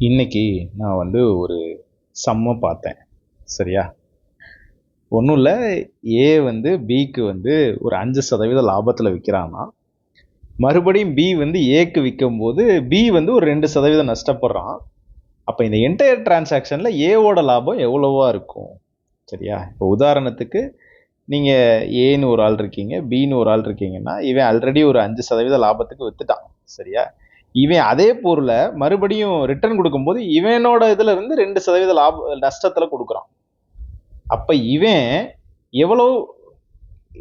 இன்னைக்கு நான் ஒரு சம்ம பார்த்தேன். சரியா? ஒன்றும் இல்லை. ஏ பிக்கு ஒரு 5% லாபத்தில் விற்கிறான்னா, மறுபடியும் பி ஏக்கு விற்கும்போது பி ஒரு 2% நஷ்டப்படுறான். அப்போ இந்த என்டையர் டிரான்சாக்ஷனில் ஏவோட லாபம் எவ்வளவா இருக்கும்? சரியா? இப்போ உதாரணத்துக்கு நீங்கள் ஏன்னு ஒரு ஆள் இருக்கீங்க, பின்னு ஒரு ஆள் இருக்கீங்கன்னா, இவன் ஆல்ரெடி ஒரு 5% லாபத்துக்கு விற்றுட்டான். சரியா? இவன் அதே பொருளை மறுபடியும் ரிட்டர்ன் கொடுக்கும்போது இவனோட இதுல இருந்து 2% லாப நஷ்டத்துல கொடுக்குறான். அப்ப இவன் எவ்வளவு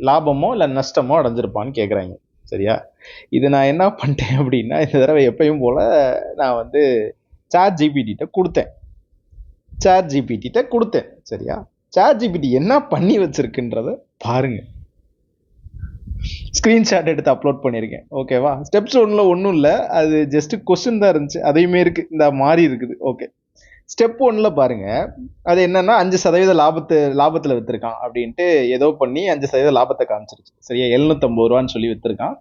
லாபமோ இல்ல நஷ்டமோ அடைஞ்சிருப்பான்னு கேக்குறாங்க. சரியா? இது நான் என்ன பண்ணிட்டேன் அப்படின்னா, இந்த தடவை எப்பயும் போல நான் சாட் ஜிபிடி கொடுத்தேன். சரியா? சாட் ஜிபிடி என்ன பண்ணி வச்சிருக்குன்றத பாருங்க. ஸ்க்ரீன்ஷாட் எடுத்து அப்லோட் பண்ணியிருக்கேன். ஓகேவா? ஸ்டெப்ஸ் 1ல ஒன்றும் இல்லை, அது ஜஸ்ட் கொஸ்டின் தான் இருந்துச்சு. அதையுமே இருக்கு, இந்த மாதிரி இருக்குது. ஓகே, ஸ்டெப் 1ல பாருங்க. அது என்னன்னா 5% லாபத்தில் விற்றுருக்கான் அப்படின்ட்டு ஏதோ பண்ணி 5% லாபத்தை காமிச்சிருச்சு. சரியா? 750 ரூபான்னு சொல்லி விற்றுருக்கான்.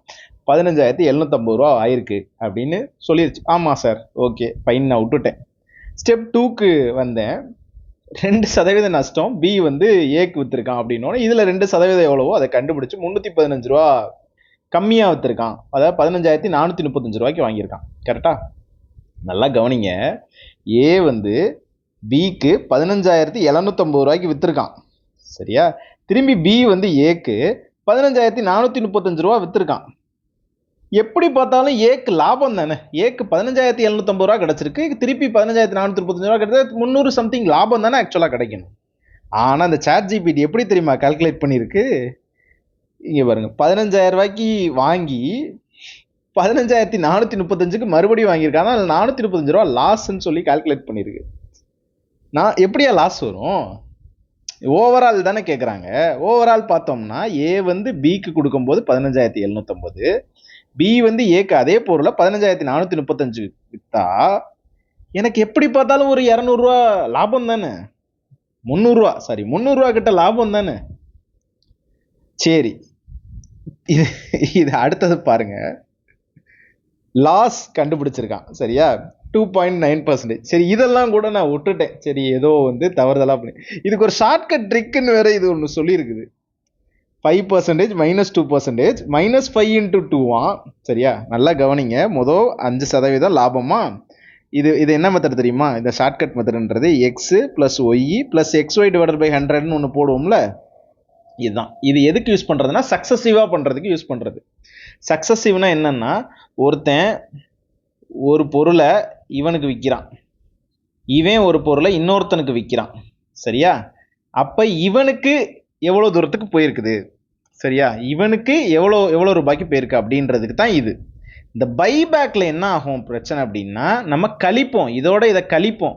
15,750 ரூபா ஆயிருக்கு அப்படின்னு சொல்லிருச்சு. ஆமாம் சார், ஓகே ஃபைன், நான் விட்டுட்டேன். ஸ்டெப் 2க்கு வந்தேன். 2% நஷ்டம், பி ஏக்கு விற்றுருக்கான் அப்படின்னோட இதுல 2% எவ்வளவோ அதை கண்டுபிடிச்சு 315 ரூபா கம்மியா விற்றுருக்கான். அதாவது 15,435 ரூபாய்க்கு வாங்கியிருக்கான். கரெக்டா? நல்லா கவனிங்க. ஏ பிக்கு 15,750 ரூபாய்க்கு விற்றுருக்கான். சரியா? திரும்பி பி ஏக்கு 15,435 ரூபா விற்றுருக்கான். எப்படி பார்த்தாலும் ஏக்கு லாபம் தானே. ஏக்கு 15,750 ரூபா கிடைச்சிருக்கு, திருப்பி 15,435 ரூபா கிடைச்சா 300 சம்திங் லாபம் தானே ஆக்சுவலா கிடைக்கணும். ஆனா அந்த சாட் ஜிபிடி எப்படி தெரியுமா கால்குலேட் பண்ணிருக்கு? இங்க பாருங்க, 15,000 ரூபாய்க்கு வாங்கி 15,435க்கு மறுபடியும் வாங்கியிருக்காங்க. 435 ரூபா லாஸ்ன்னு சொல்லி கால்குலேட் பண்ணிருக்கு. நான் எப்படியா லாஸ் வரும்? ஓவரால் தானே கேட்குறாங்க. ஓவரால் பார்த்தோம்னா ஏ பிக்கு கொடுக்கும்போது 15,750, பி ஏக்கு அதே பொருளை 15,435 விற்றா எனக்கு எப்படி பார்த்தாலும் ஒரு 200 ரூபா லாபம் தானே. 300 ரூபா கிட்ட லாபம் தானே. சரி, இது அடுத்தது பாருங்க. லாஸ் கண்டுபிடிச்சிருக்கான். சரியா? 2.9%. சரி, இதெல்லாம் கூட நான் விட்டுட்டேன். சரி, ஏதோ தவறுதலா பண்ணி இதுக்கு ஒரு ஷார்ட்கட் ட்ரிக்குன்னு வேற இது ஒன்று சொல்லியிருக்குது. 5% -2% -5 into 2. சரியா? நல்லா கவனிங்க. மொதல் 5% லாபமா? இது என்ன மெத்தட் தெரியுமா? இந்த ஷார்ட்கட் மெத்தட்ன்றது x plus y plus xy divided by 100ன்னு ஒன்று போடுவோம்ல, இதுதான். இது எதுக்கு யூஸ் பண்றதுன்னா சக்சஸிவா பண்றதுக்கு யூஸ் பண்றது. சக்சஸிவ்னா என்னன்னா, ஒருத்தன் ஒரு பொருளை இவனுக்கு விற்கிறான், இவன் ஒரு பொருளை இன்னொருத்தனுக்கு விற்கிறான். சரியா? அப்ப இவனுக்கு எவ்வளவு தூரத்துக்கு போயிருக்குது, சரியா, இவனுக்கு எவ்வளோ ரூபாய்க்கு போயிருக்கு அப்படின்றதுக்கு தான் இது. இந்த பைபேக்ல என்ன ஆகும் பிரச்சனை அப்படின்னா, நம்ம கழிப்போம், இதோட இதை கழிப்போம்.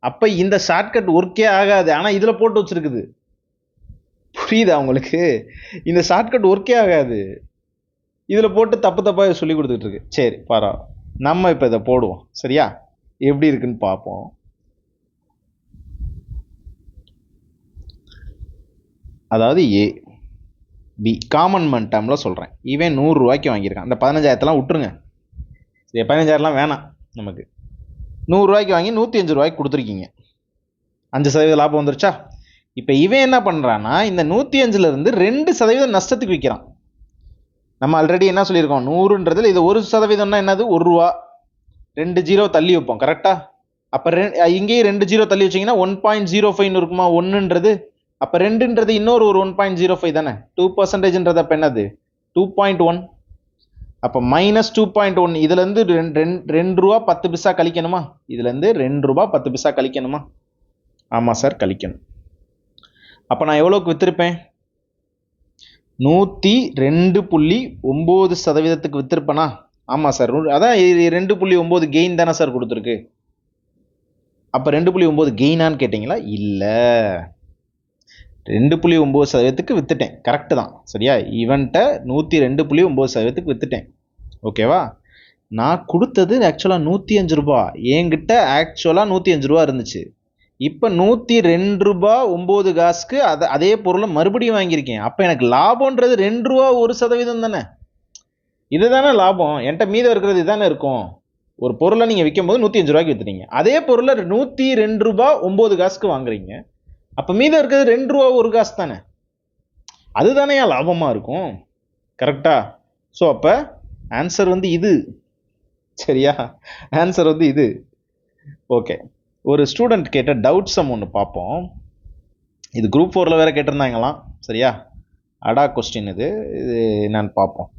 அப்ப இந்த ஷார்ட்கட் ஒர்க்கே ஆகாது. ஆனா இதுல போட்டு வச்சிருக்குது. புரியுதா உங்களுக்கு? இந்த ஷார்ட்கட் ஒர்க்கே ஆகாது. இதுல போட்டு தப்பா சொல்லி கொடுத்துட்டு இருக்கு. சரி, பரவாயில்ல, நம்ம இப்ப இதை போடுவோம். சரியா? எப்படி இருக்குன்னு பார்ப்போம். அதாவது ஏ பி காமன் மன் டேர்ம்ல சொல்றேன். இவன் 100 ரூபாய்க்கு வாங்கியிருக்கான். இந்த 15,000 விட்டுருங்க. 15,000 வேணாம் நமக்கு. 100 ரூபாய்க்கு வாங்கி 105 ரூபாய்க்கு கொடுத்துருக்கீங்க. 5% லாபம் வந்துருச்சா? இப்ப இவன் என்ன பண்றான்னா, இந்த 105ல இருந்து 2% நஷ்டத்துக்கு விற்கிறான். நம்ம ஆல்ரெடி என்ன சொல்லியிருக்கோம், 100ன்றதுல இது 1%ன்னா என்னது, 1 ரூபா. 2 ஜீரோ தள்ளி வைப்போம். கரெக்டா? அப்ப இங்கேயும் 2 ஜீரோ தள்ளி வச்சீங்கன்னா 1.05 இருக்குமா? 1ன்றது. அப்ப 2ன்றது இன்னொரு ஒரு 1.05 தானே. 2%ன்றது அப்ப என்னது, 2.1. அப்ப -2.1. இதுல இருந்து 2 ரூபா 10 பைசா கழிக்கணுமா? இதுல இருந்து 2 ரூபா 10 பைசா கழிக்கணுமா? ஆமா சார், கழிக்கணும். அப்ப நான் எவ்வளவுக்கு வித்திருப்பேன்? 102.9% வித்திருப்பேனா? ஆமா சார், அதான் 2.9 கெயின் தானே சார் கொடுத்துருக்கு. அப்ப 2.9 கெயினான்னு கேட்டீங்களா? இல்ல, 2.9% வித்துட்டேன். கரெக்ட் தான். சரியா? இவன்ட்ட 102.9% வித்துட்டேன். ஓகேவா? நான் கொடுத்தது ஆக்சுவலா 105 ரூபாய். என்கிட்ட ஆக்சுவலா 105 ரூபா இருந்துச்சு. இப்ப 102 ரூபாய் 9 காசுக்கு அதே பொருளை மறுபடியும் வாங்கியிருக்கேன். அப்ப எனக்கு லாபம்ன்றது 2 ரூபா 1% தானே. இதுதானே லாபம். என்கிட்ட மீதம் இருக்கிறது இதுதானே இருக்கும். ஒரு பொருளை நீங்கள் விற்கும் போது 105 ரூபாய்க்கு விற்றுறீங்க. அதே பொருளை 102 ரூபா 9 காசுக்கு வாங்குறீங்க. அப்போ மீதம் இருக்கிறது 2 ரூபா 1 காசு தானே. அதுதானே லாபமாக இருக்கும். கரெக்டா? ஸோ அப்போ ஆன்சர் வந்து இது. சரியா? ஆன்சர் வந்து இது. ஓகே, ஒரு ஸ்டூடெண்ட் கேட்ட டவுட் சம் ஒன்று பார்ப்போம். இது குரூப் 4ல் வேறு கேட்டிருந்தாங்களாம். சரியா? அடா கொஸ்டின் இது என்னன்னு பார்ப்போம்.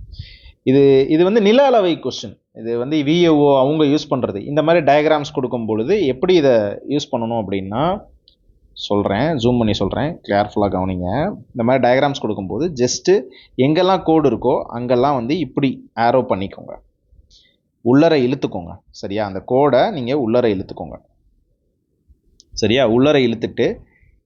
இது வந்து நில அளவை கொஸ்டின். இது வந்து விஏஓ அவங்க யூஸ் பண்ணுறது. இந்த மாதிரி டயக்ராம்ஸ் கொடுக்கும் பொழுது எப்படி இதை யூஸ் பண்ணணும் அப்படின்னா சொல்கிறேன், ஜூம் பண்ணி சொல்கிறேன், கேர்ஃபுல்லாக கவனிங்க. இந்த மாதிரி டயக்ராம்ஸ் கொடுக்கும்போது ஜஸ்ட்டு எங்கெல்லாம் கோடு இருக்கோ அங்கெல்லாம் வந்து இப்படி ஆரோ பண்ணிக்கோங்க, உள்ளரை இழுத்துக்கோங்க. சரியா? அந்த கோடை நீங்கள் உள்ளரை இழுத்துக்கோங்க. சரியா? உள்ளரை இழுத்துட்டு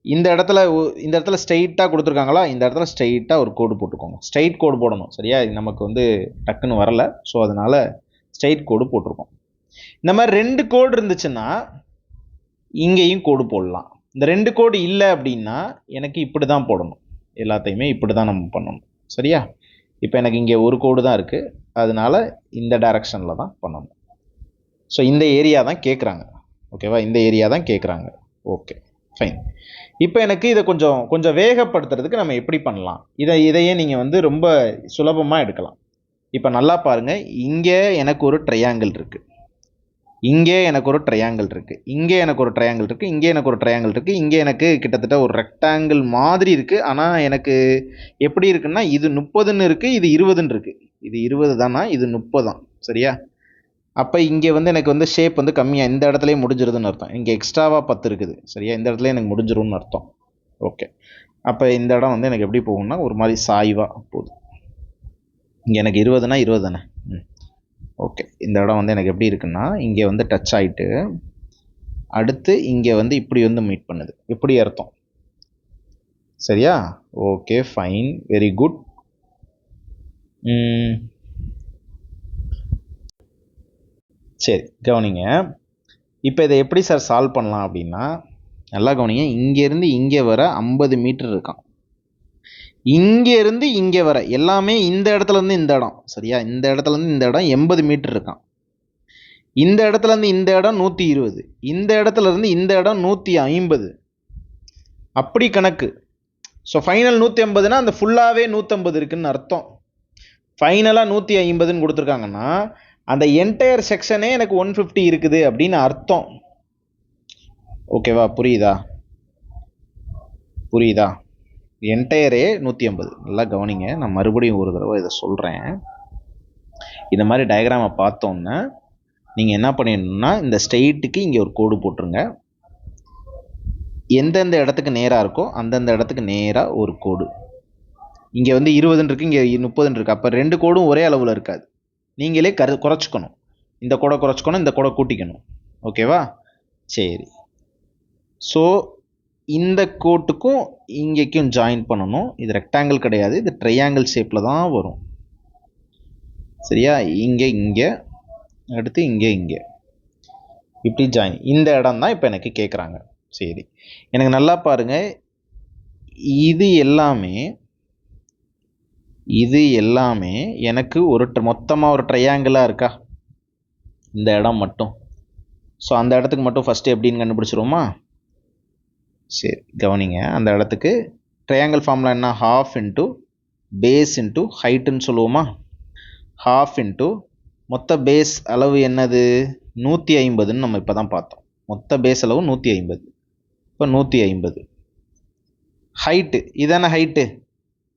இந்த இடத்துல ஸ்ட்ரெயிட்டாக கொடுத்துருக்காங்களா, இந்த இடத்துல ஸ்ட்ரெயிட்டாக ஒரு கோடு போட்டுக்கோங்க. ஸ்ட்ரெயிட் கோடு போடணும். சரியா? இது நமக்கு வந்து டக்குன்னு வரலை, ஸோ அதனால் ஸ்ட்ரெயிட் கோடு போட்டிருக்கோம். இந்த மாதிரி 2 கோடு இருந்துச்சுன்னா இங்கேயும் கோடு போடலாம். இந்த 2 கோடு இல்லை அப்படின்னா எனக்கு இப்படி தான் போடணும். எல்லாத்தையுமே இப்படி தான் நம்ம பண்ணணும். சரியா? இப்போ எனக்கு இங்கே ஒரு கோடு தான் இருக்குது, அதனால இந்த டைரக்ஷனில் தான் பண்ணணும். ஸோ இந்த ஏரியா தான் கேட்குறாங்க. ஓகேவா? இந்த ஏரியா தான் கேட்குறாங்க. Okay, fine. இப்போ எனக்கு இதை கொஞ்சம் வேகப்படுத்துறதுக்கு நம்ம எப்படி பண்ணலாம்? இதையே நீங்கள் வந்து ரொம்ப சுலபமாக எடுக்கலாம். இப்போ நல்லா பாருங்கள், இங்கே எனக்கு ஒரு ட்ரையாங்கிள் இருக்குது, இங்கே எனக்கு ஒரு ட்ரையாங்கிள் இருக்குது, இங்கே எனக்கு ஒரு ட்ரையாங்கிள் இருக்குது, இங்கே எனக்கு ஒரு ட்ரையாங்கிள் இருக்குது, இங்கே எனக்கு கிட்டத்தட்ட ஒரு ரெக்டாங்கிள் மாதிரி இருக்குது. ஆனால் எனக்கு எப்படி இருக்குன்னா இது 30ன்னு இருக்குது, இது 20ன்னு இருக்குது. இது 20 தானா, இது 30 தான். சரியா? அப்போ இங்கே வந்து எனக்கு வந்து ஷேப் வந்து கம்மியாக இந்த இடத்துலையே முடிஞ்சிருதுன்னு அர்த்தம். இங்கே எக்ஸ்ட்ராவாக 10 இருக்குது. சரியா? இந்த இடத்துல எனக்கு முடிஞ்சிரும்னு அர்த்தம். ஓகே, அப்போ இந்த இடம் வந்து எனக்கு எப்படி போகும்னா ஒரு மாதிரி சாய்வாக போகுது. இங்கே எனக்கு 20னா 20 தானே. ஓகே, இந்த இடம் வந்து எனக்கு எப்படி இருக்குன்னா இங்கே வந்து டச் ஆகிட்டு அடுத்து இங்கே வந்து இப்படி வந்து மீட் பண்ணுது. இப்படி அர்த்தம். சரியா? Okay, fine, very good. சரி, கவனிங்க. இப்போ இதை எப்படி சார் சால்வ் பண்ணலாம் அப்படின்னா நல்லா கவனிங்க. இங்கேருந்து இங்கே வர 50 மீட்டர் இருக்கான். இங்கேருந்து இங்கே வர எல்லாமே இந்த இடத்துலேருந்து இந்த இடம். சரியா? இந்த இடத்துலேருந்து இந்த இடம் 80 மீட்டர் இருக்கான். இந்த இடத்துலேருந்து இந்த இடம் 120, இந்த இடத்துலேருந்து இந்த இடம் 150. அப்படி கணக்கு. ஸோ ஃபைனல் 150னா அந்த ஃபுல்லாகவே 150 இருக்குதுன்னு அர்த்தம். ஃபைனலாக 150ன்னு கொடுத்துருக்காங்கன்னா அந்த என்டையர் செக்ஷனே எனக்கு 150 இருக்குது அப்படின்னு அர்த்தம். ஓகேவா? புரியுதா? என்டையரே 150. நல்லா கவனிங்க, நான் மறுபடியும் ஒரு தடவை இதை சொல்கிறேன். இந்த மாதிரி டயக்ராமை பார்த்தோன்னா நீங்கள் என்ன பண்ணிடணும்னா இந்த ஸ்ட்ரெயிட்டுக்கு இங்கே ஒரு கோடு போட்டுருங்க. எந்தெந்த இடத்துக்கு நேராக இருக்கோ அந்தந்த இடத்துக்கு நேராக ஒரு கோடு. இங்கே வந்து 20ன்னு இருக்குது, இங்கே 30ன்னு இருக்குது. அப்போ 2 கோடும் ஒரே அளவில் இருக்காது. நீங்களே குறைச்சிக்கணும். இந்த கோடை குறைச்சிக்கணும், இந்த கோடை கூட்டிக்கணும். ஓகேவா? சரி, ஸோ இந்த கோட்டுக்கும் இங்கேக்கும் ஜாயின் பண்ணணும். இது ரெக்டாங்கிள் கிடையாது, இது ட்ரையாங்கிள் ஷேப்பில் தான் வரும். சரியா? இங்கே அடுத்து இங்கே இப்படி ஜாயின். இந்த இடம் தான் இப்போ எனக்கு கேட்குறாங்க. சரி, எனக்கு நல்லா பாருங்கள், இது எல்லாமே எனக்கு ஒரு மொத்தமாக ஒரு ட்ரையாங்கிளாக இருக்கா இந்த இடம் மட்டும். ஸோ அந்த இடத்துக்கு மட்டும் ஃபஸ்ட்டு எப்படின்னு கண்டுபிடிச்சிருவோமா? சரி, கவனிங்க. அந்த இடத்துக்கு ட்ரையாங்கிள் ஃபார்முலா என்ன? ½ இன்ட்டு பேஸ் இன்ட்டு ஹைட்டுன்னு சொல்லுவோமா? ½ இன்ட்டு மொத்த பேஸ் அளவு என்னது? 150ன்னு நம்ம இப்போ தான் பார்த்தோம். மொத்த பேஸ் அளவு 150. இப்போ 150 ஹைட்டு இதான ஹைட்டு,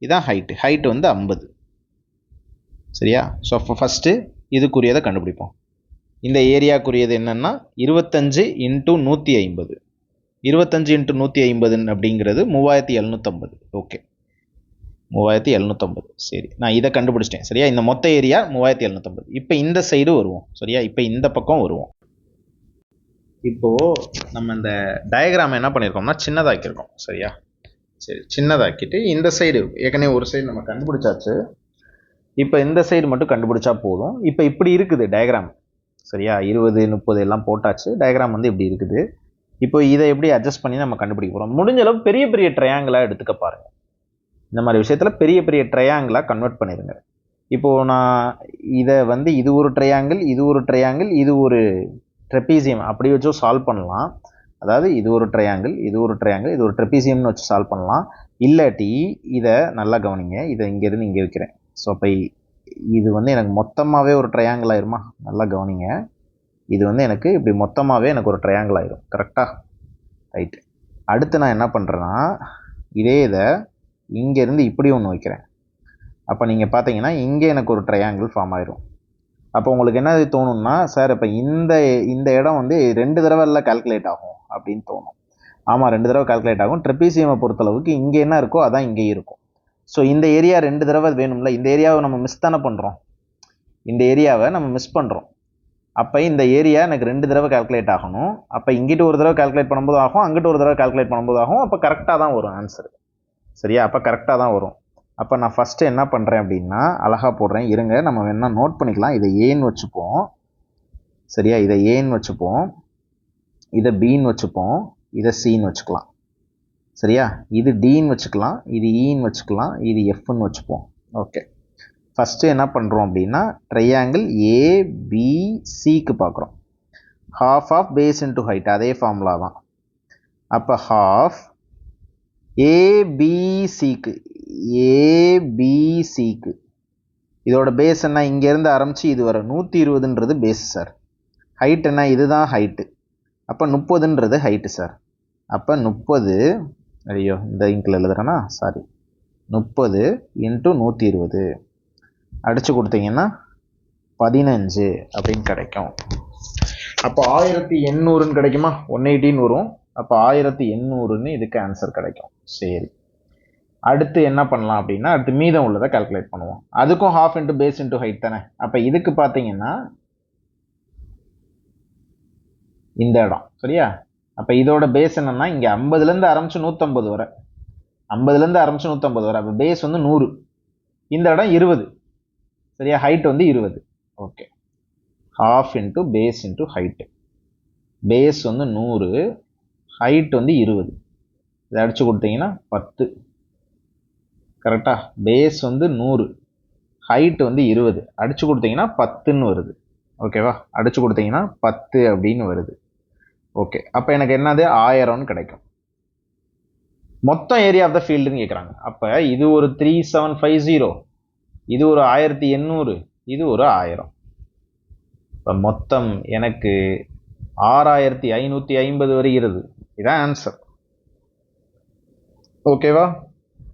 இதான் ஹைட்டு வந்து 50. சரியா? ஸோ ஃபஸ்ட்டு இதுக்குரியதை கண்டுபிடிப்போம். இந்த ஏரியாக்குரியது என்னென்னா 25 இன்ட்டு 150. 25 இன்ட்டு 150 அப்படிங்கிறது 3750. ஓகே, 3750. சரி, நான் இதை கண்டுபிடிச்சிட்டேன். சரியா? இந்த மொத்த ஏரியா 3750. இப்போ இந்த சைடு வருவோம். சரியா? இப்போ இந்த பக்கம் வருவோம். இப்போது நம்ம இந்த டயக்ராம் என்ன பண்ணியிருக்கோம்னா சின்னதாக்கியிருக்கோம். சரியா? சரி, சின்னதாக்கிட்டு இந்த சைடு ஏற்கனவே ஒரு சைடு நம்ம கண்டுபிடிச்சாச்சு. இப்போ இந்த சைடு மட்டும் கண்டுபிடிச்சா போதும். இப்போ இப்படி இருக்குது டயக்ராம். சரியா? 20 30 எல்லாம் போட்டாச்சு. டயக்ராம் வந்து இப்படி இருக்குது. இப்போ இதை எப்படி அட்ஜஸ்ட் பண்ணி நம்ம கண்டுபிடிக்க போகிறோம்? முடிஞ்ச அளவு பெரிய பெரிய ட்ரையாங்கிளாக எடுத்துக்க பாருங்கள். இந்த மாதிரி விஷயத்தில் பெரிய பெரிய ட்ரையாங்கிளாக கன்வெர்ட் பண்ணிடுங்க. இப்போது நான் இதை வந்து இது ஒரு ட்ரையாங்கிள், இது ஒரு ட்ரையாங்கிள், இது ஒரு ட்ரெப்பீசியம் அப்படி வச்சும் சால்வ் பண்ணலாம். அதாவது இது ஒரு ட்ரையாங்கிள், இது ஒரு ட்ரையாங்கிள், இது ஒரு ட்ரெப்பீசியம்னு வச்சு சால்வ் பண்ணலாம். இல்லாட்டி இதை நல்லா கவனிங்க, இதை இங்கேருந்து இங்கே வைக்கிறேன். ஸோ அப்போ இது வந்து எனக்கு மொத்தமாகவே ஒரு ட்ரையாங்கிள் ஆயிருமா? நல்லா கவனிங்க, இது வந்து எனக்கு இப்படி மொத்தமாகவே எனக்கு ஒரு ட்ரையாங்கிள் ஆயிரும். கரெக்டாக? ரைட்டு. அடுத்து நான் என்ன பண்ணுறேன்னா, இதே இதை இங்கேருந்து இப்படி ஒன்று வைக்கிறேன். அப்போ நீங்கள் பார்த்தீங்கன்னா இங்கே எனக்கு ஒரு ட்ரையாங்கிள் ஃபார்ம் ஆயிரும். அப்போ உங்களுக்கு என்ன தோணும்னா, சார் இப்போ இந்த இடம் வந்து 2 தடவை எல்லாம் கால்குலேட் ஆகும் அப்படின்னு தோணும். ஆமாம், 2 தடவை கால்குலேட் ஆகும். ட்ரெப்பீசியமை பொறுத்தளவுக்கு இங்கே என்ன இருக்கோ அதான் இங்கே இருக்கும். ஸோ இந்த ஏரியா 2 தடவை வேணும்ல, இந்த ஏரியாவை நம்ம மிஸ் தானே பண்ணுறோம். இந்த ஏரியாவை நம்ம மிஸ் பண்ணுறோம். அப்போ இந்த ஏரியா எனக்கு 2 தடவை கால்குலேட் ஆகணும். அப்போ இங்கிட்டு ஒரு தடவை கால்குலேட் பண்ணும்போது ஆகும், அங்கிட்டு ஒரு தடவை கால்குலேட் பண்ணும்போது ஆகும். அப்போ கரெக்டாக தான் வரும் ஆன்சர். சரியா? அப்போ கரெக்டாக தான் வரும். அப்போ நான் ஃபஸ்ட்டு என்ன பண்ணுறேன் அப்படின்னா, அழகாக போடுறேன். இருங்க, நம்ம வேணா நோட் பண்ணிக்கலாம். இதை ஏன்னு வச்சுப்போம். சரியா? இதை ஏன்னு வச்சுப்போம், இதை பின்னு வச்சுப்போம், இதை சின்னு வச்சுக்கலாம். சரியா? இது டின்னு வச்சுக்கலாம், இது ஈன்னு வச்சுக்கலாம், இது எஃப்னு வச்சுப்போம். ஓகே. ஃபஸ்ட்டு என்ன பண்ணுறோம் அப்படின்னா, ட்ரையாங்கிள் ஏபிசிக்கு பார்க்குறோம். Half of base into height, அதே ஃபார்முலா தான். அப்போ ஹாஃப் ஏபிசிக்கு, ஏபிசிக்கு இதோட பேஸ் என்ன? இங்கேருந்து ஆரம்பித்து இது வர 120ன்றது பேஸ் சார். ஹைட் என்ன? இதுதான் ஹைட்டு. அப்போ 30ன்றது ஹைட்டு சார். அப்போ 30, ஐயோ இந்த இங்கில் எழுதுறேன்னா, சாரி, 30 × 120 அடித்து கொடுத்தீங்கன்னா 15 அப்படின்னு கிடைக்கும். அப்போ 1800ன்னு கிடைக்குமா? 180ன்னு வரும். அப்போ 1800ன்னு இதுக்கு ஆன்சர் கிடைக்கும். சரி, அடுத்து என்ன பண்ணலாம் அப்படின்னா, அடுத்து மீதம் உள்ளதை கால்குலேட் பண்ணுவோம். அதுக்கும் half into base into height தானே. அப்போ இதுக்கு பார்த்தீங்கன்னா இந்த இடம். சரியா? அப்போ இதோட பேஸ் என்னன்னா, இங்கே 50லேருந்து ஆரம்பிச்சு 150 வரை, 50லேருந்து ஆரம்பிச்சு 150 வரை. அப்போ பேஸ் வந்து 100, இந்த இடம் 20. சரியா? ஹைட் வந்து 20. Okay. Half into base into height. Base வந்து 100, ஹைட் வந்து 20. இதை அடித்து கொடுத்தீங்கன்னா 10. கரெக்டாக? பேஸ் வந்து 100, ஹைட் வந்து 20. அடித்து கொடுத்தீங்கன்னா 10ன்னு வருது. ஓகேவா? அடித்து கொடுத்தீங்கன்னா 10 அப்படின்னு வருது. ஓகே. அப்போ எனக்கு என்னது? 1000ன்னு கிடைக்கும். மொத்தம் ஏரியா ஆஃப் த ஃபீல்டுன்னு கேட்குறாங்க. அப்போ இது ஒரு 3750, இது ஒரு 1800, இது ஒரு 1000. இப்போ மொத்தம் எனக்கு 6550 வருகிறது. இதான் ஆன்சர். ஓகேவா?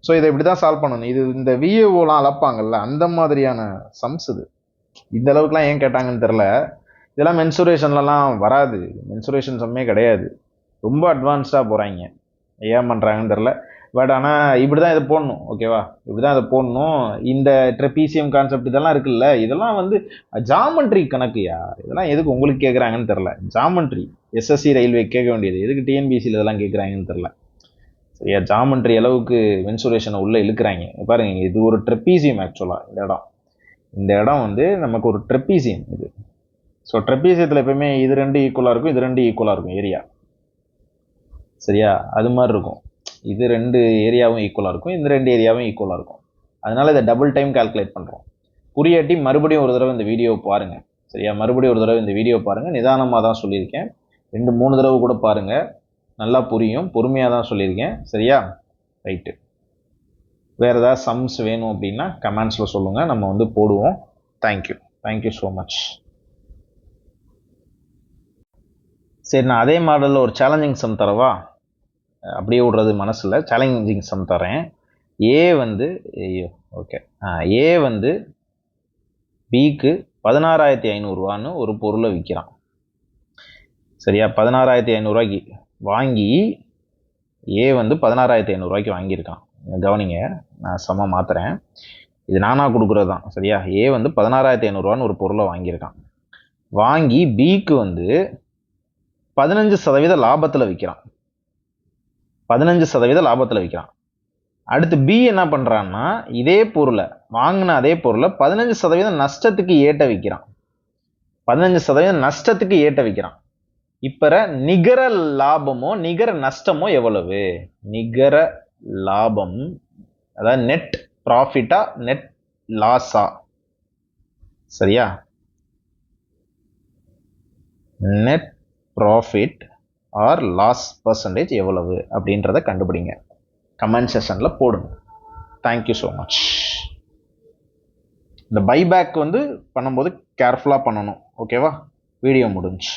ஸோ இதை இப்படி தான் சால்வ் பண்ணணும். இது இந்த விஏஓலாம் அளப்பாங்கல்ல, அந்த மாதிரியான சம்ஸ் இது. இந்த அளவுக்குலாம் ஏன் கேட்டாங்கன்னு தெரில. இதெல்லாம் மென்சுரேஷன்லலாம் வராது. மென்சுரேஷன் சம்மே கிடையாது. ரொம்ப அட்வான்ஸ்டாக போகிறாங்க. ஏன் பண்ணுறாங்கன்னு தெரில. பட் ஆனால் இப்படி தான் இதை போடணும். ஓகேவா? இப்படி தான் இதை போடணும். இந்த ட்ரெப்பீசியம் கான்செப்ட் இதெல்லாம் இருக்குல்ல, இதெல்லாம் வந்து ஜாமெண்ட்ரி கணக்குயா. இதெல்லாம் எதுக்கு உங்களுக்கு கேட்குறாங்கன்னு தெரில. ஜாமெண்ட்ரி எஸ்எஸ்சி ரயில்வே கேட்க வேண்டியது, எதுக்கு டிஎன்பிசியில் இதெல்லாம் கேட்குறாங்கன்னு தெரில. சரியா? ஜாமெண்ட்ரி அளவுக்கு மென்சுரேஷனை உள்ளே இழுக்கிறாங்க. பாருங்க, இது ஒரு ட்ரெப்பீசியம். ஆக்சுவலாக இந்த இடம் வந்து நமக்கு ஒரு ட்ரெப்பீசியம் இது. ஸோ ட்ரெப்பீசியத்தில் எப்பயுமே இது 2 ஈக்குவலாக இருக்கும், இது 2 ஈக்குவலாக இருக்கும் ஏரியா. சரியா? அது மாதிரி இருக்கும். இது 2 ஏரியாவும் ஈக்குவலாக இருக்கும், இந்த 2 ஏரியாவும் ஈக்குவலாக இருக்கும். அதனால இதை டபுள் டைம் கால்குலேட் பண்ணுறோம். புரியாட்டி மறுபடியும் ஒரு தடவை இந்த வீடியோவை பாருங்கள். சரியா? மறுபடியும் ஒரு தடவை இந்த வீடியோ பாருங்கள். நிதானமாக தான் சொல்லியிருக்கேன். 2-3 தடவை கூட பாருங்கள், நல்லா புரியும். பொறுமையாக தான் சொல்லியிருக்கேன். சரியா? ரைட்டு. வேறு ஏதாவது சம்ஸ் வேணும் அப்படின்னா கமெண்ட்ஸில் சொல்லுங்கள், நம்ம வந்து போடுவோம். Thank you so much. சரி, நான் அதே மாடலில் ஒரு சேலஞ்சிங் சம் தரவா? அப்படியே விடுறது மனசில். சேலஞ்சிங் சம் தரேன். ஏ வந்து ஏ வந்து பிக்கு 16500 ஒரு பொருளை விற்கிறான். சரியா? 16500 வாங்கி ஏ வந்து 16500 வாங்கியிருக்கான். கவனிங்க, நான் சம மாத்துறேன். இது நானாக கொடுக்குறது தான். சரியா? ஏ வந்து 16500 ஒரு பொருளை வாங்கியிருக்கான். வாங்கி பிக்கு வந்து 15% லாபத்தில் விற்கிறான். 15% லாபத்தில் விற்கிறான். அடுத்து பி என்ன பண்ணுறான்னா, இதே பொருளை வாங்கின அதே பொருளை 15% நஷ்டத்துக்கு ஏட்ட விற்கிறான். 15% நஷ்டத்துக்கு ஏட்ட விற்கிறான். இப்போ நிகர லாபமோ நிகர நஷ்டமோ எவ்வளவு? நிகர லாபம், அதாவது நெட் ப்ராஃபிட்டா நெட் லாஸா? சரியா? Net profit or loss percentage எவ்வளவு அப்படின்றத கண்டுபிடிங்க. கமெண்ட் செஷனில் போடுங்க. Thank you so much. இந்த பைபேக் வந்து பண்ணும்போது கேர்ஃபுல்லாக பண்ணணும். ஓகேவா? வீடியோ முடிஞ்சு.